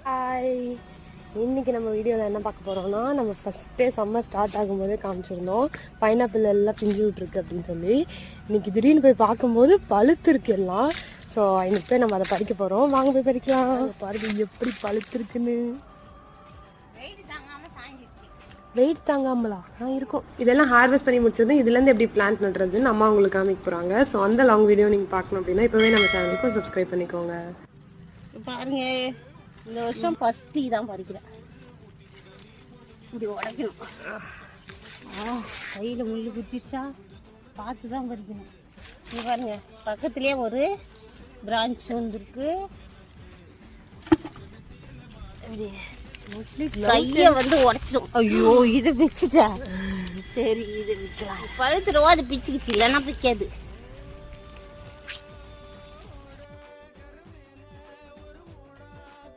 Hi, இன்றைக்கி நம்ம வீடியோவில் என்ன பார்க்க போகிறோம்னா, நம்ம ஃபஸ்ட்டே சம்மர் ஸ்டார்ட் ஆகும்போதே காமிச்சிருந்தோம் பைனாப்பிள் எல்லாம் பிஞ்சு விட்ருக்கு அப்படின்னு சொல்லி. இன்றைக்கி திடீர்னு போய் பார்க்கும்போது பழுத்துருக்கு எல்லாம். ஸோ இன்னைக்கு போய் நம்ம அதை பறிக்க போகிறோம். வாங்க போய் பறிக்கலாம். பாருங்க எப்படி பழுத்துருக்குன்னு. வெயிட் தாங்காமலா இருக்கும். இதெல்லாம் ஹார்வெஸ்ட் பண்ணி முடிச்சது. இதுலேருந்து எப்படி பிளான்ட் நடுறதுன்னு அம்மா உங்களுக்கு காமிக்க போகிறாங்க. ஸோ அந்த லாங் வீடியோ நீங்கள் பார்க்கணும் அப்படின்னா இப்போவே நம்ம சேனலுக்கும் சப்ஸ்கிரைப் பண்ணிக்கோங்க. பாருங்க, இந்த வருஷம் ஃபஸ்ட்டு தான் பறிக்கிறேன். இப்படி உடைக்கணும். கையில் முள் குத்திச்சா பார்த்து தான் பறிக்கணும். இங்கே பாருங்க, பக்கத்துலேயே ஒரு பிரான்ச் வந்துருக்கு. கையை வந்து உடைச்சிடும். ஐயோ, இதை பிச்சுட்டா. சரி, இது விற்கலாம். பழுத்துருவோ அது பிச்சுக்குச்சு, இல்லைன்னா பிக்காது.